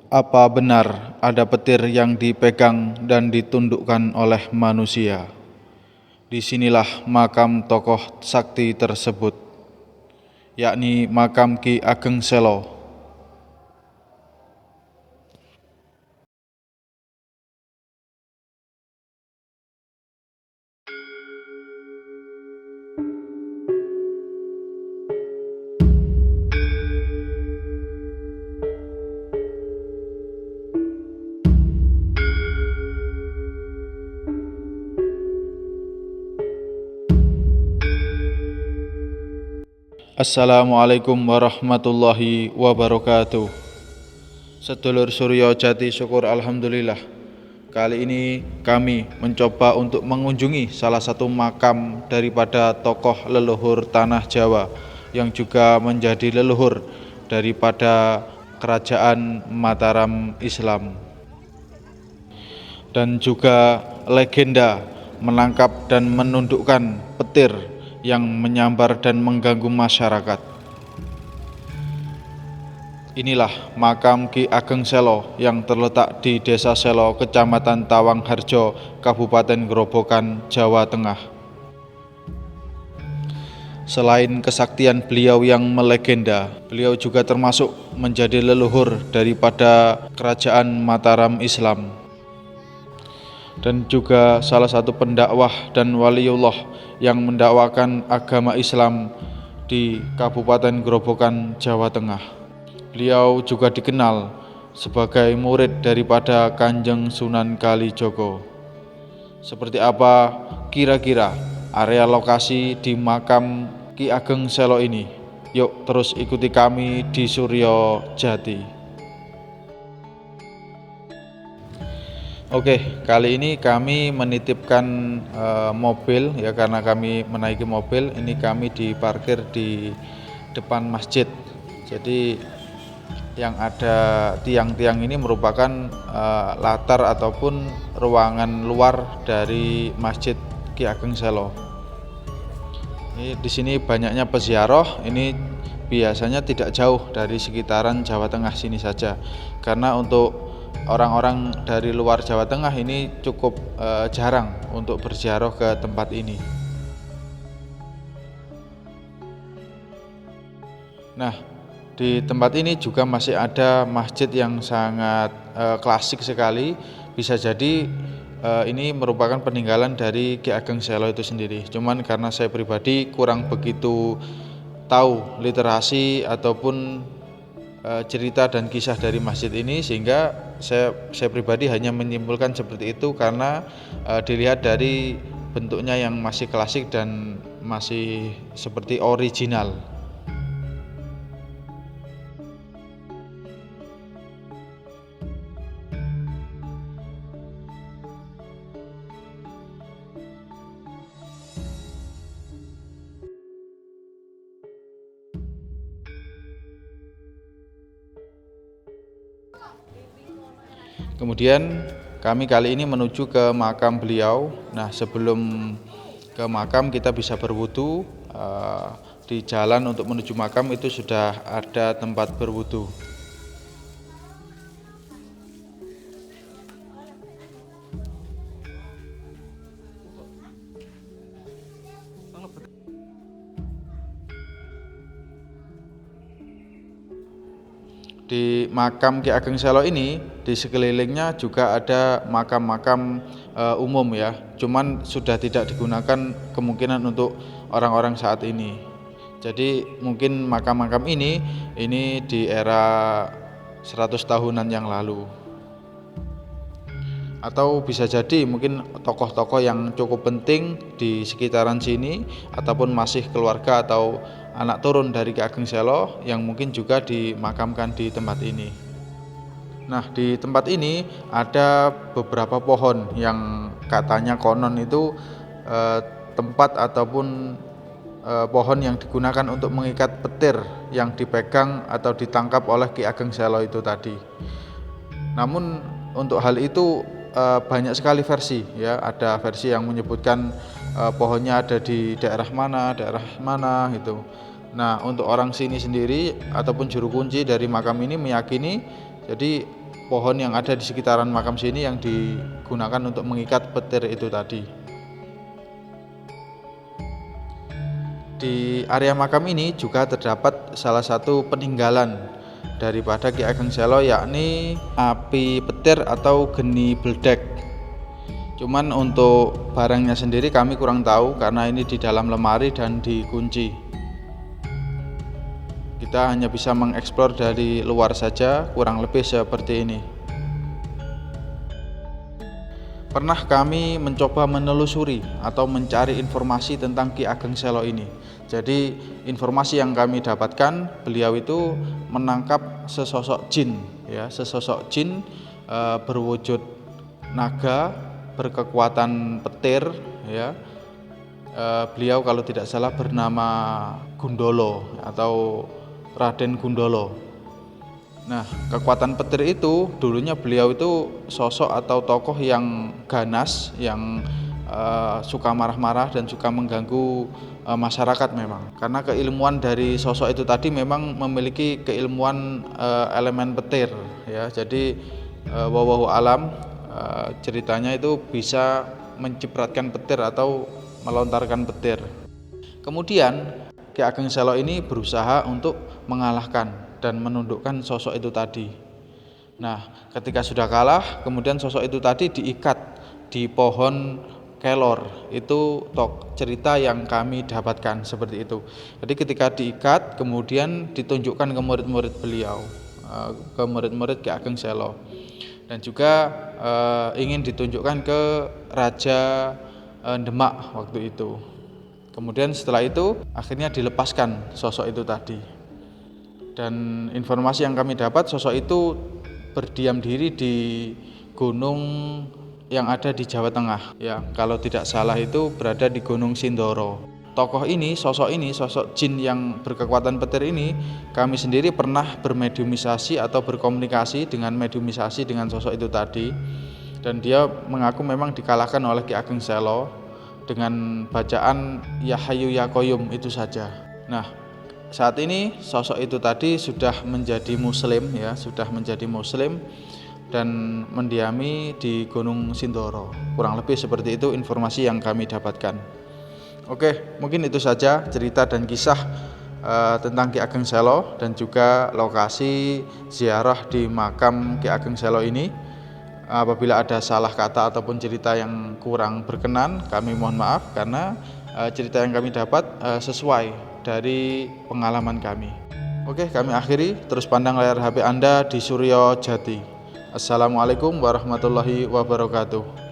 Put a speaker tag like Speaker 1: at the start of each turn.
Speaker 1: Apa benar ada petir yang dipegang dan ditundukkan oleh manusia? Disinilah makam tokoh sakti tersebut, yakni makam Ki Ageng Selo. Assalamualaikum warahmatullahi wabarakatuh. Sedulur Suryo Jati syukur alhamdulillah. Kali ini kami mencoba untuk mengunjungi salah satu makam daripada tokoh leluhur tanah Jawa yang juga menjadi leluhur daripada kerajaan Mataram Islam, dan juga legenda menangkap dan menundukkan petir yang menyambar dan mengganggu masyarakat. Inilah makam Ki Ageng Selo yang terletak di Desa Selo, Kecamatan Tawangharjo, Kabupaten Grobogan, Jawa Tengah. Selain kesaktian beliau yang melegenda, beliau juga termasuk menjadi leluhur daripada kerajaan Mataram Islam, dan juga salah satu pendakwah dan waliullah yang mendakwakan agama Islam di Kabupaten Grobogan, Jawa Tengah. Beliau juga dikenal sebagai murid daripada Kanjeng Sunan Kalijogo. Seperti apa kira-kira area lokasi di makam Ki Ageng Selo ini? Yuk terus ikuti kami di Suryo Jati. Oke, kali ini kami menitipkan mobil ya, karena kami menaiki mobil ini kami diparkir di depan masjid. Jadi yang ada tiang-tiang ini merupakan latar ataupun ruangan luar dari Masjid Ki Ageng Selo. Ini di sini banyaknya peziarah, ini biasanya tidak jauh dari sekitaran Jawa Tengah sini saja. Karena untuk orang-orang dari luar Jawa Tengah ini cukup jarang untuk berziarah ke tempat ini. Nah, di tempat ini juga masih ada masjid yang sangat klasik sekali. Bisa jadi ini merupakan peninggalan dari Ki Ageng Selo itu sendiri. Cuman karena saya pribadi kurang begitu tahu literasi ataupun cerita dan kisah dari masjid ini, sehingga saya pribadi hanya menyimpulkan seperti itu karena dilihat dari bentuknya yang masih klasik dan masih seperti original. Kemudian kami kali ini menuju ke makam beliau. Nah, sebelum ke makam kita bisa berwudu. Di jalan untuk menuju makam itu sudah ada tempat berwudu. Di makam Ki Ageng Selo ini di sekelilingnya juga ada makam-makam umum ya, cuman sudah tidak digunakan kemungkinan untuk orang-orang saat ini. Jadi mungkin makam-makam ini di era 100 tahunan yang lalu, atau bisa jadi mungkin tokoh-tokoh yang cukup penting di sekitaran sini ataupun masih keluarga atau anak turun dari Ki Ageng Selo yang mungkin juga dimakamkan di tempat ini. Nah, di tempat ini ada beberapa pohon yang katanya konon itu tempat ataupun pohon yang digunakan untuk mengikat petir yang dipegang atau ditangkap oleh Ki Ageng Selo itu tadi. Namun untuk hal itu banyak sekali versi ya, ada versi yang menyebutkan pohonnya ada di daerah mana gitu. Nah, untuk orang sini sendiri ataupun juru kunci dari makam ini meyakini jadi pohon yang ada di sekitaran makam sini yang digunakan untuk mengikat petir itu tadi. Di area makam ini juga terdapat salah satu peninggalan daripada Ki Ageng Selo, yakni api petir atau geni beldek. Cuman untuk barangnya sendiri kami kurang tahu karena ini di dalam lemari dan dikunci. Kita hanya bisa mengeksplor dari luar saja, kurang lebih seperti ini. Pernah kami mencoba menelusuri atau mencari informasi tentang Ki Ageng Selo ini. Jadi informasi yang kami dapatkan, beliau itu menangkap sesosok jin, ya, sesosok jin berwujud naga, berkekuatan petir, ya. Beliau kalau tidak salah bernama Gundolo atau Raden Gundolo. Nah, kekuatan petir itu dulunya beliau itu sosok atau tokoh yang ganas, yang suka marah-marah dan suka mengganggu masyarakat memang. Karena keilmuan dari sosok itu tadi memang memiliki keilmuan elemen petir, ya. Jadi wallahu alam, ceritanya itu bisa mencipratkan petir atau melontarkan petir. Kemudian Ki Ageng Selo ini berusaha untuk mengalahkan dan menundukkan sosok itu tadi. Nah, ketika sudah kalah, kemudian sosok itu tadi diikat di pohon kelor. Itu cerita yang kami dapatkan seperti itu. Jadi ketika diikat, kemudian ditunjukkan ke murid-murid beliau, ke murid-murid Ki Ageng Selo, dan juga ingin ditunjukkan ke Raja Demak waktu itu. Kemudian setelah itu akhirnya dilepaskan sosok itu tadi. Dan informasi yang kami dapat, sosok itu berdiam diri di gunung yang ada di Jawa Tengah, ya. Kalau tidak salah itu berada di Gunung Sindoro. Tokoh ini, sosok jin yang berkekuatan petir ini, kami sendiri pernah bermediumisasi atau berkomunikasi dengan sosok itu tadi. Dan dia mengaku memang dikalahkan oleh Ki Ageng Selo dengan bacaan Ya Hayyu Ya Qayyum itu saja. Nah, saat ini sosok itu tadi sudah menjadi muslim, ya, dan mendiami di Gunung Sindoro. Kurang lebih seperti itu informasi yang kami dapatkan. Oke, mungkin itu saja cerita dan kisah tentang Ki Ageng Selo dan juga lokasi ziarah di makam Ki Ageng Selo ini. Apabila ada salah kata ataupun cerita yang kurang berkenan, kami mohon maaf karena cerita yang kami dapat sesuai dari pengalaman kami. Oke, kami akhiri. Terus pandang layar HP Anda di Suryo Jati. Assalamualaikum warahmatullahi wabarakatuh.